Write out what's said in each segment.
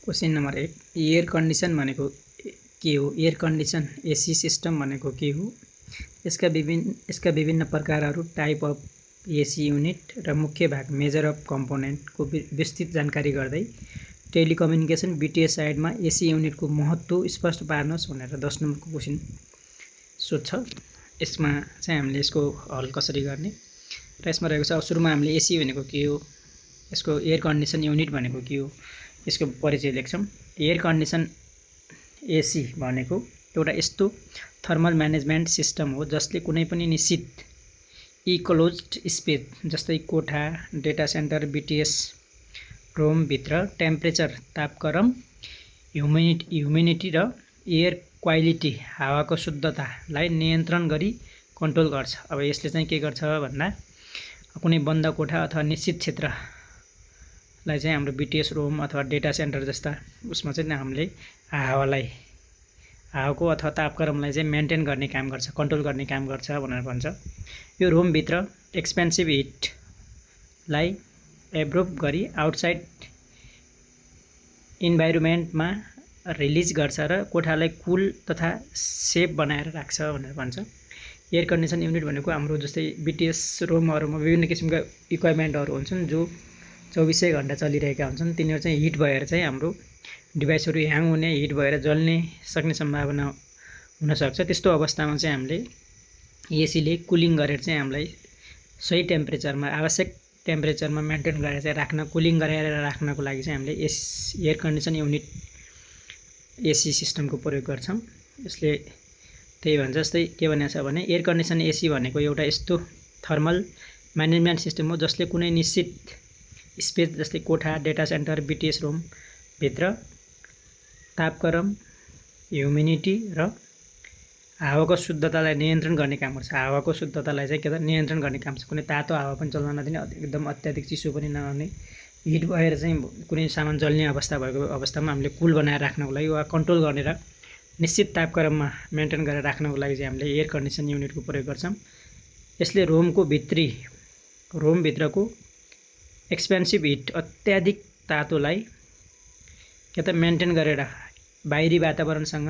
Question number 1 air condition भनेको के हो? एयर कन्डिसन एसी सिस्टम भनेको के हो? यसका विभिन्न प्रकारहरू, टाइप अफ एसी युनिट र मुख्य भाग मेजर अफ कम्पोनेन्टको विस्तृत जानकारी गर्दै टेलिकम्युनिकेसन बीटीएस साइडमा एसी युनिटको महत्त्व स्पष्ट पार्नुहोस् भनेर 10 नम्बरको क्वेश्चन सोध्छ। यसमा चाहिँ हामीले यसको हल कसरी गर्ने र यसमा रहेको छ। सुरुमा हामीले एसी भनेको के हो, यसको एयर कन्डिसन युनिट भनेको के हो, यसको परिचय लेख्छौँ। एयर कन्डिसन एसी भनेको एउटा यस्तो थर्मल म्यानेजमेन्ट सिस्टम हो जसले कुनै पनि निश्चित इक्लोज्ड स्पेस जस्तै कोठा, डेटा सेन्टर, बीटीएस रुमभित्र टेम्परेचर, तापक्रम, ह्युमिडिटी र एयर क्वालिटी, हावाको शुद्धतालाई नियन्त्रण गरी कन्ट्रोल गर्छ। अब यसले चाहिँ के गर्छ भन्दा कुनै बन्द कोठा अथवा निश्चित क्षेत्रलाई चाहिँ हाम्रो बीटीएस रुम अथवा डेटा सेन्टर जस्ता उसमा चाहिँ हामीले हावाको अथवा तापक्रमलाई चाहिँ मेन्टेन गर्ने काम गर्छ, कन्ट्रोल गर्ने काम गर्छ भनेर भन्छ। यो रुमभित्र एक्सपेन्सिभ हिटलाई एब्जर्ब गरी आउटसाइड इन्भाइरोमेन्टमा रिलिज गर्छ र कोठालाई कुल तथा सेफ बनाएर राख्छ भनेर भन्छ। एयर कन्डिसन युनिट भनेको हाम्रो जस्तै बीटीएस रुमहरूमा विभिन्न किसिमका इक्विपमेन्टहरू हुन्छन् जो 24 घण्टा चलिरहेका हुन्छन्। तिनीहरू चाहिँ हिट भएर चाहिँ हाम्रो डिभाइसहरू ह्याङ हुने, हिट भएर जल्ने सक्ने सम्भावना हुनसक्छ। त्यस्तो अवस्थामा चाहिँ हामीले एसीले कुलिङ गरेर चाहिँ हामीलाई सही टेम्परेचरमा, आवश्यक टेम्परेचरमा मेन्टेन गरेर चाहिँ राख्न, कुलिङ गरेर राख्नको लागि चाहिँ हामीले एयर कन्डिसन युनिट एसी सिस्टमको प्रयोग गर्छौँ। यसले त्यही भन्छ। जस्तै के भनेको छ भने एयर कन्डिसन एसी भनेको एउटा यस्तो थर्मल म्यानेजमेन्ट सिस्टम हो जसले कुनै निश्चित स्पेस जस्तै कोठा, डेटा सेन्टर, बीटीएस रुम भित्र तापक्रम, ह्युमिडिटी र हावाको शुद्धतालाई नियन्त्रण गर्ने काम गर्छ। हावाको शुद्धतालाई चाहिँ के त नियन्त्रण गर्ने काम छ। कुनै तातो हावा पनि चल्न नदिने, एकदम अत्याधिक चिसो पनि नहुने, हिट भएर चाहिँ कुनै सामान जल्ने अवस्था भएको अवस्थामा हामीले कुल बनाएर राख्नको लागि वा कन्ट्रोल गर्ने र निश्चित तापक्रममा मेन्टेन गरेर राख्नको लागि चाहिँ हामीले एयर कन्डिसन युनिटको प्रयोग गर्छौँ। यसले रुमभित्रको एक्सपेन्सिभ हिट, अत्याधिक तातोलाई के त मेन्टेन गरेर बाहिरी वातावरणसँग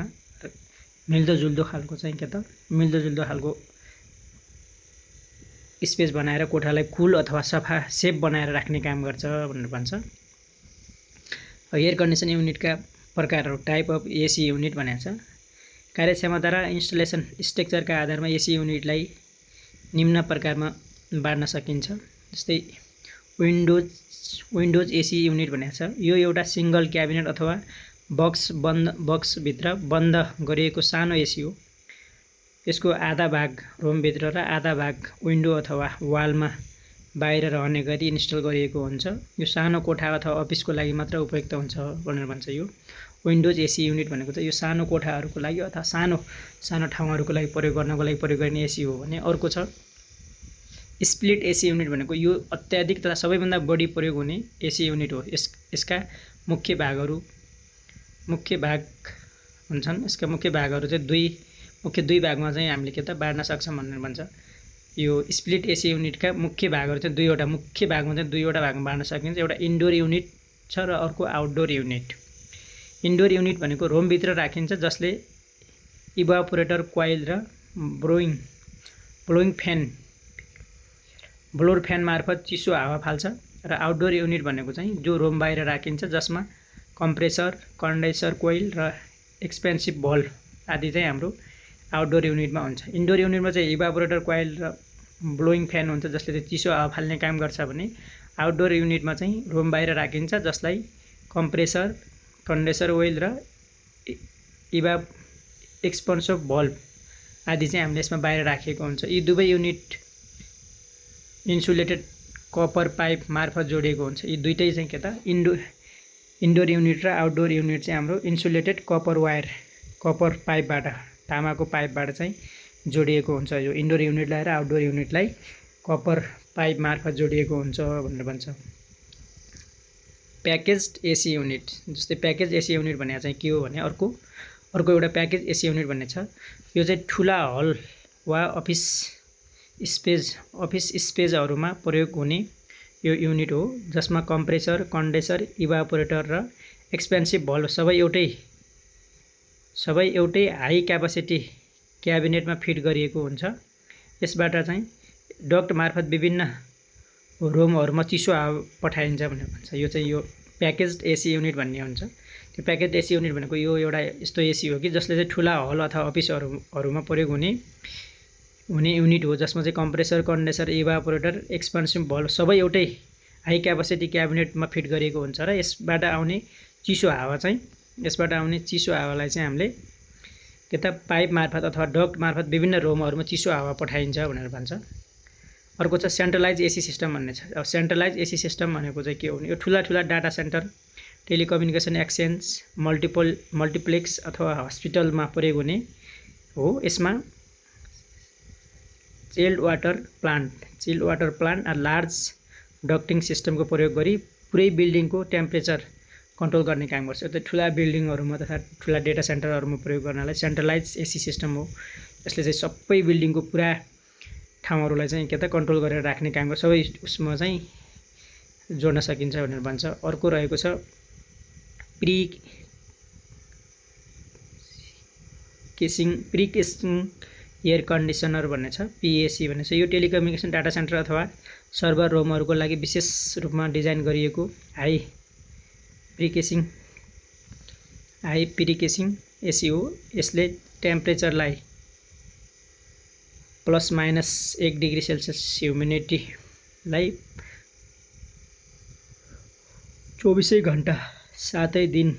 मिल्दोजुल्दो खालको चाहिँ के त मिल्दोजुल्दो खालको स्पेस बनाएर कोठालाई कुल अथवा सफा, सेफ बनाएर राख्ने काम गर्छ भनेर भन्छ। एयर कन्डिसन युनिटका प्रकारहरू, टाइप अफ एसी युनिट भनेको छ। कार्यक्षमता र इन्स्टलेसन स्ट्रक्चरका आधारमा एसी युनिटलाई निम्न प्रकारमा बाँड्न सकिन्छ। जस्तै विन्डोज एसी युनिट भनेको छ। यो एउटा सिङ्गल क्याबिनेट अथवा बक्सभित्र बन्द गरिएको सानो एसी हो। यसको आधा भाग रुमभित्र र आधा भाग विन्डो अथवा वालमा बाहिर रहने गरी इन्स्टल गरिएको हुन्छ। यो सानो कोठा अथवा अफिसको लागि मात्र उपयुक्त हुन्छ भनेर भन्छ। यो विन्डोज एसी युनिट भनेको चाहिँ यो सानो कोठाहरूको लागि अथवा सानो ठाउँहरूको लागि प्रयोग गर्नको लागि प्रयोग गर्ने एसी हो भने अर्को छ स्प्लिट एसी युनिट भनेको यो अत्याधिक तथा सबैभन्दा बढी प्रयोग हुने एसी युनिट हो। यसका मुख्य भाग हुन्छन्। यसका मुख्य भागहरू चाहिँ दुई भागमा चाहिँ हामीले के त बाँड्न सक्छौँ भनेर भन्छ। यो स्प्लिट एसी युनिटका मुख्य भागहरू चाहिँ दुईवटा भागमा बाँड्न सकिन्छ। एउटा इन्डोर युनिट छ र अर्को आउटडोर युनिट। इन्डोर युनिट भनेको रुमभित्र राखिन्छ जसले इभापोरेटर कोइल र ब्लोर फ्यान मार्फत चिसो हावा फाल्छ। र आउटडोर युनिट भनेको चाहिँ जो रुम बाहिर राखिन्छ जसमा कम्प्रेसर, कन्डेन्सर कोइल र एक्सपेन्सिभ भल्भ आदि चाहिँ हाम्रो आउटडोर युनिटमा हुन्छ। इन्डोर युनिटमा चाहिँ इभापोरेटर कोइल र ब्लोइङ फ्यान हुन्छ जसले चाहिँ चिसो हावा फाल्ने काम गर्छ भने आउटडोर युनिटमा चाहिँ रुम बाहिर राखिन्छ जसलाई कम्प्रेसर, कन्डेन्सर ओइल र एक्सपेन्सिभ भल्भ आदि चाहिँ हामीले यसमा बाहिर राखिएको हुन्छ। यी दुवै युनिट इन्सुलेटेड कपर पाइप मार्फत जोडिएको हुन्छ। यी दुइटै चाहिँ के त इन्डोर युनिट र आउटडोर युनिट चाहिँ हाम्रो इन्सुलेटेड कपर पाइपबाट, तामाको पाइपबाट चाहिँ जोडिएको हुन्छ। यो इन्डोर युनिटलाई र आउटडोर युनिटलाई कपर पाइप मार्फत जोडिएको हुन्छ भनेर भन्छ। प्याकेज्ड एसी युनिट, जस्तै प्याकेज एसी युनिट भनेको चाहिँ के हो भने अर्को एउटा प्याकेज एसी युनिट भन्ने छ। यो चाहिँ ठुला हल वा अफिस स्पेसहरूमा प्रयोग हुने यो युनिट हो जसमा कम्प्रेसर, कन्डेन्सर, इभापोरेटर र एक्सपेन्सिभ भल्भ सबै एउटै हाई क्यापासिटी क्याबिनेटमा फिट गरिएको हुन्छ। यसबाट चाहिँ डक्ट मार्फत विभिन्न रुमहरूमा चिसो हावा पठाइन्छ भनेर भन्छ। यो चाहिँ यो प्याकेज्ड एसी युनिट भन्ने हुन्छ। त्यो प्याकेज्ड एसी युनिट भनेको यो एउटा यस्तो एसी हो कि जसले चाहिँ ठुला हल अथवा अफिसहरूमा प्रयोग हुने युनिट हो, जसमा चाहिँ कम्प्रेसर, कन्डेन्सर, इभापोरेटर, एक्सपेन्सिभ भल्भ सबै एउटै हाई क्यापासिटी क्याबिनेटमा फिट गरिएको हुन्छ र यसबाट आउने चिसो हावालाई चाहिँ हामीले के त पाइप मार्फत अथवा डक्ट मार्फत विभिन्न रुमहरूमा चिसो हावा पठाइन्छ भनेर भन्छ। अर्को छ सेन्ट्रलाइज एसी सिस्टम भन्ने छ। अब सेन्ट्रलाइज एसी सिस्टम भनेको चाहिँ के हो भने यो ठुला data centre, telecommunication exchange, multiplex अथवा हस्पिटलमा प्रयोग हुने हो। यसमा चिल्ड वाटर प्लान्ट लार्ज डक्टिङ सिस्टमको प्रयोग गरी पुरै बिल्डिङको टेम्परेचर कन्ट्रोल गर्ने काम गर्छ। त्यो ठुला बिल्डिङहरूमा तथा ठुला डेटा सेन्टरहरूमा प्रयोग गर्नलाई सेन्ट्रलाइज एसी सिस्टम हो। यसले चाहिँ सबै बिल्डिङको पुरा ठाउँहरूलाई चाहिँ के त कन्ट्रोल गरेर राख्ने काम गर्छ, सबै उसमा चाहिँ जोड्न सकिन्छ भनेर भन्छ। अर्को रहेको छ प्रिकेसिङ एयर कन्डिसनर भन्ने छ, पिएसी भन्ने छ। यो टेलिकम्युनिकेसन डाटा सेन्टर अथवा सर्भर रुमहरूको लागि विशेष रूपमा डिजाइन गरिएको हाई प्रिकेसिङ एसी हो। यसले टेम्परेचरलाई ±1 डिग्री सेल्सियस ह्युमिडिटीलाई 24 घण्टा 7 दिन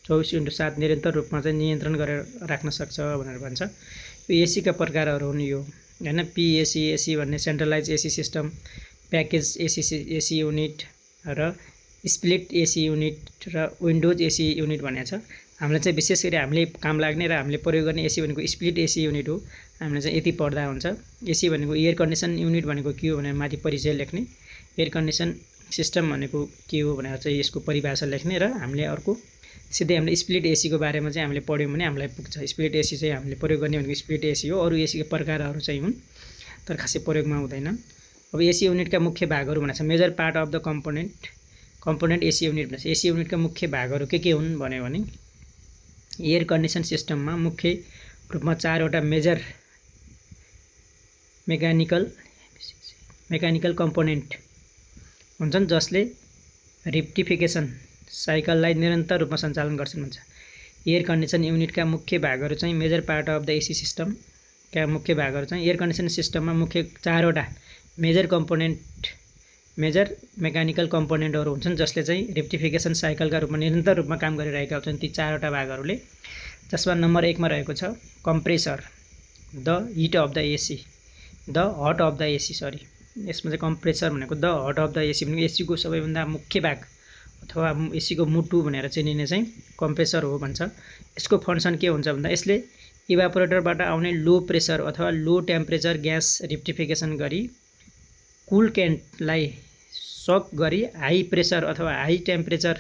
24/7 निरन्तर रूपमा चाहिँ नियन्त्रण गरेर राख्न सक्छ भनेर भन्छ। यो एसीका प्रकारहरू हुन् यो हैन, पिएसी एसी भन्ने centralise AC system, package AC unit र स्प्लिट एसी युनिट र विन्डोज एसी युनिट भनेको छ। हामीलाई चाहिँ विशेष गरी हामीले काम लाग्ने र हामीले प्रयोग गर्ने एसी भनेको स्प्लिट एसी युनिट हो। हामीले चाहिँ यति पढ्दा हुन्छ। एसी भनेको एयर कन्डिसन युनिट भनेको के हो भनेर माथि परिचय लेख्ने, एयर कन्डिसन सिस्टम भनेको के हो भनेर चाहिँ यसको परिभाषा लेख्ने र हामीले अर्को सिधै हामीले स्प्लिट एसीको बारेमा चाहिँ हामीले पढ्यौँ भने हामीलाई पुग्छ। स्प्लिट एसी चाहिँ हामीले प्रयोग गर्ने भनेको स्प्लिट एसी हो। अरू एसीका प्रकारहरू चाहिँ हुन् तर खासै प्रयोगमा हुँदैन। अब एसी युनिटका मुख्य भागहरू भनेको छ major part of the component AC unit भन्छ। एसी युनिटका मुख्य भागहरू के हुन् भन्यो भने एयर कन्डिसन सिस्टममा मुख्य रूपमा 4वटा मेजर मेकानिकल कम्पोनेन्ट हुन्छन् जसले रेक्टिफिकेसन साइकललाई निरन्तर रूपमा सञ्चालन गर्छन् भन्छ। एयर कन्डिसन युनिटका मुख्य भागहरू चाहिँ major part of the AC सिस्टमका मुख्य भागहरू चाहिँ एयर कन्डिसन सिस्टममा मुख्य 4वटा मेजर मेकानिकल कम्पोनेन्टहरू हुन्छन् जसले चाहिँ रेक्टिफिकेसन साइकलका रूपमा निरन्तर रूपमा काम गरिरहेका हुन्छन् ती 4वटा भागहरूले, जसमा नम्बर 1 मा रहेको छ compressor, the heart of the AC सरी। यसमा चाहिँ कम्प्रेसर भनेको the heart of the AC भनेको एसीको सबैभन्दा मुख्य भाग अथवा एसीको मुटु भनेर चिनिने चाहिँ कम्प्रेसर हो भन्छ। यसको फङ्सन के हुन्छ भन्दा यसले इभापोरेटरबाट आउने लो प्रेसर अथवा लो टेम्परेचर ग्यास रेक्टिफिकेसन गरी कुल क्यान्टलाई सक गरी हाई प्रेसर अथवा हाई टेम्परेचर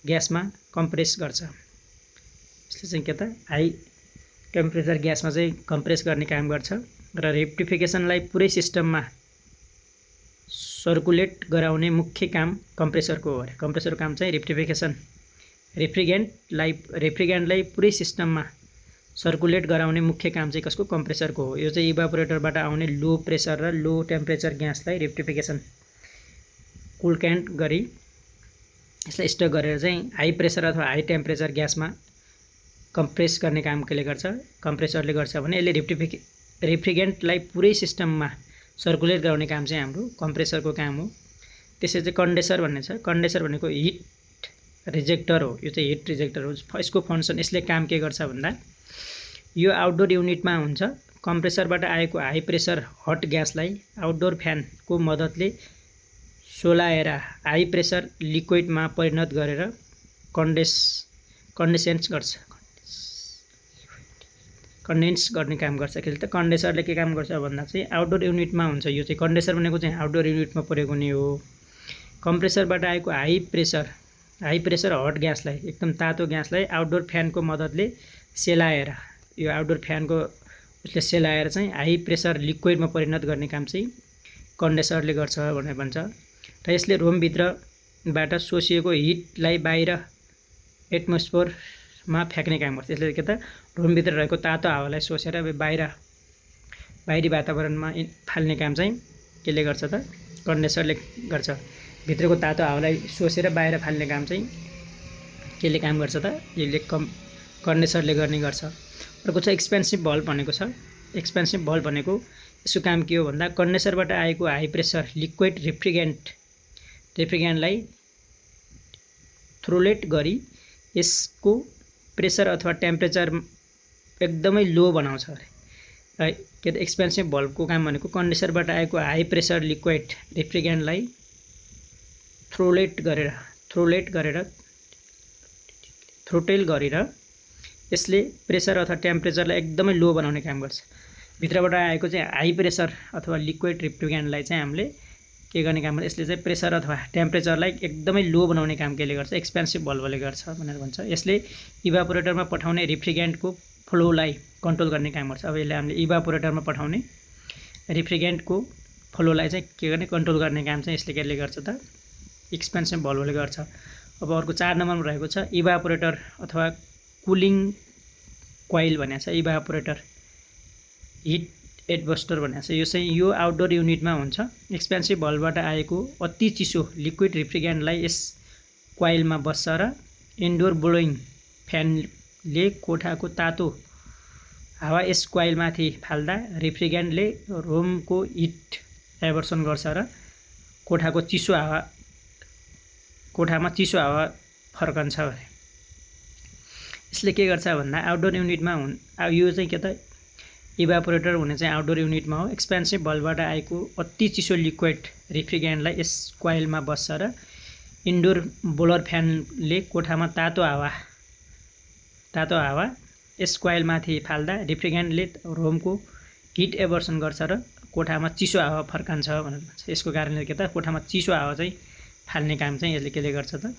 ग्यासमा कम्प्रेस गर्छ। यसले चाहिँ के त हाई टेम्परेचर ग्यासमा चाहिँ कम्प्रेस गर्ने काम गर्छ र रेक्टिफिकेसनलाई पुरै सिस्टममा सर्कुलेट गराउने मुख्य काम कम्प्रेसरको हो। कम्प्रेसरको काम चाहिँ रेफ्रिग्रेन्टलाई पुरै सिस्टममा सर्कुलेट गराउने मुख्य काम चाहिँ कसको? कम्प्रेसरको हो। यो चाहिँ इभापोरेटरबाट आउने लो प्रेसर र लो टेम्परेचर ग्यासलाई रेक्टिफिकेसन कुलक्यान्ट गरी यसलाई स्टक गरेर चाहिँ हाई प्रेसर अथवा हाई टेम्परेचर ग्यासमा कम्प्रेस गर्ने काम कसले गर्छ? कम्प्रेसरले गर्छ भने यसले रेफ्रिग्रेन्टलाई पुरै सिस्टममा सर्कुलेट गराउने काम चाहिँ हाम्रो कम्प्रेसरको काम हो। त्यसै चाहिँ कन्डेन्सर भन्ने छ। कन्डेन्सर भनेको हिट रिजेक्टर हो। यो चाहिँ हिट रिजेक्टर हो। यसको फङ्सन यसले काम के गर्छ भन्दा यो आउटडोर युनिटमा हुन्छ। कम्प्रेसरबाट आएको हाई प्रेसर हट ग्यासलाई आउटडोर फ्यानको मद्दतले सोलाएर हाई प्रेसर लिक्विडमा परिणत गरेर कन्डेन्स गर्ने काम गर्छ। के त कन्डेन्सरले के काम गर्छ भन्दा चाहिँ आउटडोर युनिटमा हुन्छ। यो चाहिँ कन्डेन्सर भनेको चाहिँ आउटडोर युनिटमा प्रयोग हुने हो। कम्प्रेसरबाट आएको हाई प्रेसर हट ग्यासलाई एकदम तातो ग्यासलाई आउटडोर फ्यानको मद्दतले सेलाएर यो आउटडोर फ्यानको उसले सेलाएर चाहिँ हाई प्रेसर लिक्विडमा परिणत गर्ने काम चाहिँ कन्डेन्सरले गर्छ भनेर भन्छ। र यसले रुमभित्रबाट सोसिएको हिटलाई बाहिर एटमोस्फियरमा फ्याँक्ने काम गर्छ। यसले के त रुमभित्र रहेको तातो हावालाई सोसेर बाहिरी वातावरणमा फाल्ने काम चाहिँ केले गर्छ त कन्डेन्सरले गर्छ। भित्रको तातो हावालाई सोसेर बाहिर फाल्ने काम चाहिँ केले काम गर्छ त यसले कन्डेन्सरले गर्ने गर्छ। अर्को छ एक्सपेन्सिभ भल्भ भनेको छ। एक्सपेन्सिभ भल्भ भनेको यसको काम के हो भन्दा कन्डेन्सरबाट आएको हाई प्रेसर लिक्विड रिफ्रिग्रेन्टलाई थ्रोलेट गरी यसको प्रेसर अथवा टेम्परेचर एकदमै लो बनाउँछ अरे। के त एक्सपेन्सिभ भल्भको काम भनेको कन्डेन्सरबाट आएको हाई प्रेसर लिक्विड रिफ्रिग्रेन्टलाई थ्रोटेल गरेर यसले प्रेसर अथवा टेम्परेचरलाई एकदमै लो बनाउने काम गर्छ। भित्रबाट आएको चाहिँ हाई प्रेसर अथवा लिक्विड रिफ्रिग्रेन्टलाई चाहिँ हामीले के गर्ने काम गर्छ, यसले चाहिँ प्रेसर अथवा टेम्परेचरलाई एकदमै लो बनाउने काम केले गर्छ, एक्सपेन्सिभ भल्भले गर्छ भनेर भन्छ। यसले इभापोरेटरमा पठाउने रिफ्रिग्रेन्टको फ्लोलाई कन्ट्रोल गर्ने काम गर्छ। अब यसले हामीले इभापोरेटरमा पठाउने रिफ्रिग्रेन्टको फ्लोलाई चाहिँ के गर्ने कन्ट्रोल गर्ने काम चाहिँ यसले केले गर्छ त एक्सपेन्सिभ भल्भले गर्छ। अब अर्को 4 नम्बरमा रहेको छ इभापोरेटर अथवा कुलिङ कोइल भनेको छ। इभापोरेटर हिट एडजस्टर भनेको छ। यो चाहिँ यो आउटडोर युनिटमा हुन्छ। एक्सपेन्सिभ भल्भबाट आएको अति चिसो लिक्विड रिफ्रिग्रेन्टलाई यस कोइलमा बस्छ र इन्डोर ब्लोइङ फ्यानले कोठाको तातो हावा यस कोइलमाथि फाल्दा रिफ्रिग्रेन्टले रुमको हिट डाइभर्सन गर्छ र कोठामा चिसो हावा फर्कन्छ। यसले के गर्छ भन्दा आउटडोर युनिटमा यो चाहिँ के त इभापोरेटर हुने चाहिँ आउटडोर युनिटमा हो। एक्सपेन्सिभ भल्भबाट आएको अति चिसो लिक्विड रिफ्रिग्रेन्टलाई यस कोइलमा बस्छ र इन्डोर ब्लोअर फ्यानले कोठामा तातो हावा यस कोइलमाथि फाल्दा रिफ्रिग्रेन्टले रुमको हिट एबर्सन गर्छ र कोठामा चिसो हावा फर्कान्छ भनेर भन्छ। यसको कारणले के त कोठामा चिसो हावा चाहिँ फाल्ने काम चाहिँ यसले केले गर्छ त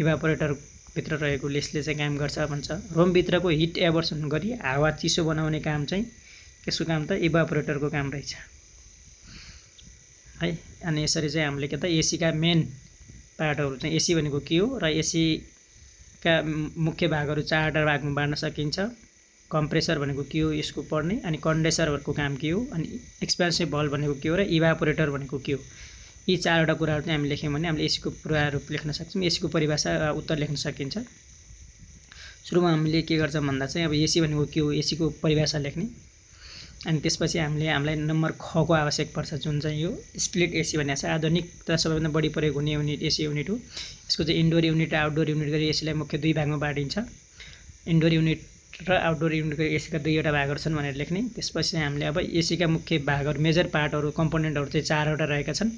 इभापोरेटरभित्र रहेको यसले चाहिँ काम गर्छ भन्छ। रुमभित्रको हिट एबर्सन गरी हावा चिसो बनाउने काम चाहिँ यसको काम त इभापोरेटरको काम रहेछ है। अनि यसरी चाहिँ हामीले के त एसीका मेन पार्टहरू चाहिँ एसी भनेको के हो र एसीका मुख्य भागहरू 4वटा भागमा बाँड्न सकिन्छ। कम्प्रेसर भनेको के हो यसको पढ्ने, अनि कन्डेन्सरहरूको काम के हो, अनि एक्सपेन्सिभ भल्भ भनेको के हो र इभापोरेटर भनेको के हो। यी 4वटा कुराहरू चाहिँ हामीले लेख्यौँ भने हामीले एसीको पूरा रूप लेख्न सक्छौँ। एसीको परिभाषा उत्तर लेख्न सकिन्छ। सुरुमा हामीले के गर्छौँ भन्दा चाहिँ अब एसी भनेको के हो यसको परिभाषा लेख्ने, अनि त्यसपछि हामीलाई नम्बर खको आवश्यक पर्छ जुन चाहिँ यो स्प्लिट एसी भनेको छ। आधुनिक त सबैभन्दा बढी प्रयोग हुने युनिट एसी युनिट हो। यसको चाहिँ इन्डोर युनिट र आउटडोर युनिट गरी एसीलाई मुख्य 2 भागमा बाँडिन्छ। इन्डोर युनिट र आउटडोर युनिट गरी एसीका 2वटा भागहरू छन् भनेर लेख्ने। त्यसपछि हामीले अब एसीका मुख्य भागहरू मेजर पार्टहरू कम्पोनेन्टहरू चाहिँ 4वटा रहेका छन्।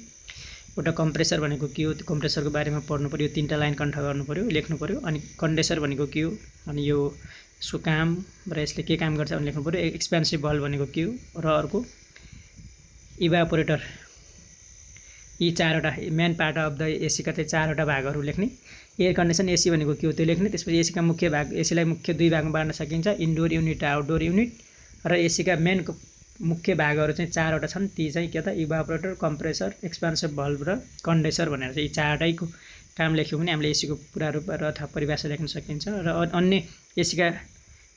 एउटा कम्प्रेसर भनेको के हो त्यो कम्प्रेसरको बारेमा पढ्नु पर्यो, 3टा लाइन कण्ठ गर्नु पर्यो, लेख्नु पर्यो। अनि कन्डेन्सर भनेको के हो, अनि यो यसको काम र यसले के काम गर्छ भने लेख्नु पर्यो। एक्सपेन्सिभ भल्भ भनेको के हो र अर्को इभापोरेटर। यी 4वटा मेन पार्ट अफ द एसीका चाहिँ 4वटा भागहरू लेख्ने। एयर कन्डिसन एसी भनेको के हो त्यो लेख्ने। त्यसपछि एसीका मुख्य भाग एसीलाई मुख्य 2 भागमा बाँड्न सकिन्छ, इन्डोर युनिट र आउटडोर युनिट। र एसीका मेन मुख्य भागहरू चाहिँ 4वटा छन्। ती चाहिँ के त इभापोरेटर, कम्प्रेसर, एक्सपेन्सिभ भल्भ र कन्डेन्सर भनेर चाहिँ यी 4वटैको काम लेख्यौँ भने हामीले एसीको पूरा रूप अथवा परिभाषा लेख्न सकिन्छ। र अन्य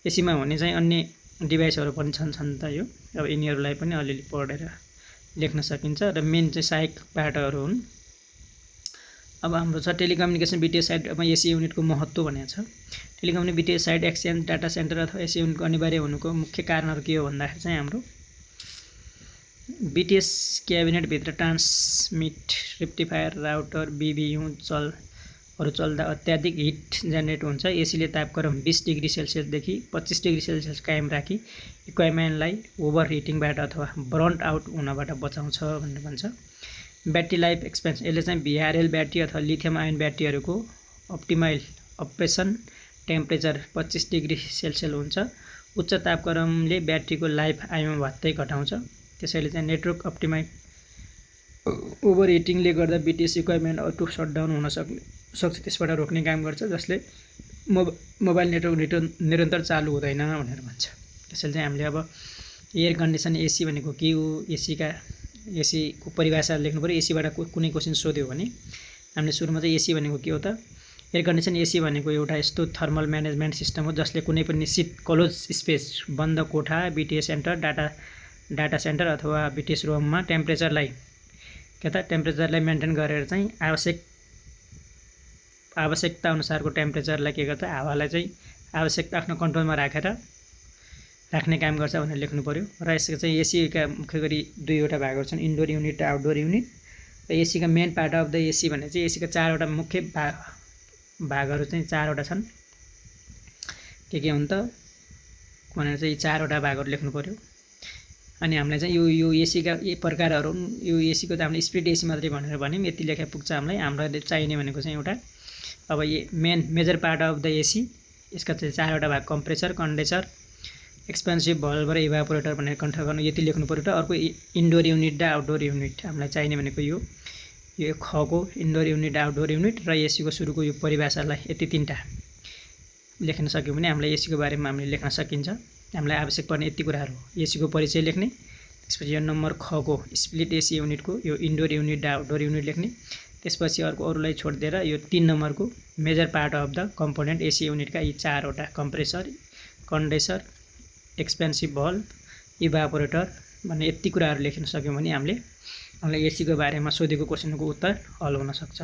एसीमा हुने चाहिँ अन्य डिभाइसहरू पनि छन् त यो। अब यिनीहरूलाई पनि अलिअलि पढेर लेख्न सकिन्छ र मेन चाहिँ सहायक पार्टहरू हुन्। अब हाम्रो छ टेलिकम्युनिकेसन बिटिएस साइट। अब एसी युनिटको महत्त्व भनेको छ। Telecommunication BTS site exchange data centre अथवा एसी युनिटको अनिवार्य हुनुको मुख्य कारणहरू के हो भन्दाखेरि चाहिँ हाम्रो बिटिएस क्याबिनेटभित्र ट्रान्समिट रेक्टिफायर राउटर बीबीयूहरू चल्दा अत्याधिक हिट जेनेरेट हुन्छ। एसीले तापक्रम 20 डिग्री सेल्सियसदेखि 25 डिग्री सेल्सियस कायम राखी इक्विपमेन्टलाई ओभर हिटिङबाट अथवा बर्न्ट आउट हुनबाट बचाउँछ भनेर भन्छ। Battery life expansion. यसले चाहिँ भिआरएल ब्याट्री अथवा लिथियम आयन ब्याट्रीहरूको optimal operation temperature 25 degree Celsius हुन्छ। उच्च तापक्रमले ब्याट्रीको लाइफ आयुमा भत्तै घटाउँछ। त्यसैले चाहिँ नेटवर्क अप्टिमाइज ओभर हिटिङले गर्दा बिटिएस इक्विपमेन्ट अटो सटडाउन हुन सक्छ, त्यसबाट रोक्ने काम गर्छ, जसले मोबाइल नेटवर्क निरन्तर चालु हुँदैन भनेर भन्छ। त्यसैले चाहिँ हामीले अब एयर कन्डिसन एसी भनेको के हो, एसीको परिभाषा लेख्नु पर्यो। एसीबाट कुनै क्वेसन सोध्यो भने हामीले सुरुमा चाहिँ एसी भनेको के हो त एयर कन्डिसन एसी भनेको एउटा यस्तो थर्मल म्यानेजमेन्ट सिस्टम हो जसले कुनै पनि निश्चित क्लोज स्पेस बन्द कोठा बीटीएस सेन्टर डाटा सेन्टर अथवा बीटीएस रुममा टेम्परेचरलाई मेन्टेन गरेर चाहिँ आवश्यकता अनुसारको टेम्परेचरलाई के गर्छ हावालाई चाहिँ आवश्यकता आफ्नो कन्ट्रोलमा राख्ने काम गर्छ भनेर लेख्नु पर्यो। र यसको चाहिँ एसीका मुख्य गरी दुईवटा भागहरू छन्, इन्डोर युनिट र आउटडोर युनिट। र एसीका main part of the AC भने चाहिँ एसीका चारवटा मुख्य भागहरू चाहिँ चारवटा छन्। के हुन् त भनेर चाहिँ चारवटा भागहरू लेख्नु पर्यो। अनि हामीलाई चाहिँ यो एसीका प्रकारहरू यो एसीको चाहिँ हामीले स्प्लिट एसी मात्रै भनेर भन्यौँ, यति लेखा पुग्छ हामीलाई। हामीलाई चाहिने भनेको चाहिँ एउटा अब major part of the AC, यसका चाहिँ चारवटा भाग कम्प्रेसर, कन्डेन्सर, एक्सपेन्सिभ भल्भ र इभापोरेटर भनेर कन्ट्रोल गर्नु यति लेख्नु पर्यो। र अर्को इन्डोर युनिट र आउटडोर युनिट, हामीलाई चाहिने भनेको यो खको इन्डोर युनिट आउटडोर युनिट र एसीको सुरुको यो परिभाषालाई यति तीनटा लेख्न सक्यौँ भने हामीलाई एसीको बारेमा हामीले लेख्न सकिन्छ। हामीलाई आवश्यक पर्ने यति कुराहरू, एसीको परिचय लेख्ने, त्यसपछि यो नम्बर खको स्प्लिट एसी युनिटको यो इन्डोर युनिट र आउटडोर युनिट लेख्ने, त्यसपछि अर्को अरूलाई छोडिदिएर यो 3 नम्बरको major part of the component AC युनिटका यी चारवटा compressor, condenser, expensive valve, evaporator भन्ने यति कुराहरू लेख्न सक्यौँ भने हामीलाई एसीको बारेमा सोधेको क्वेसनको उत्तर हल हुन सक्छ।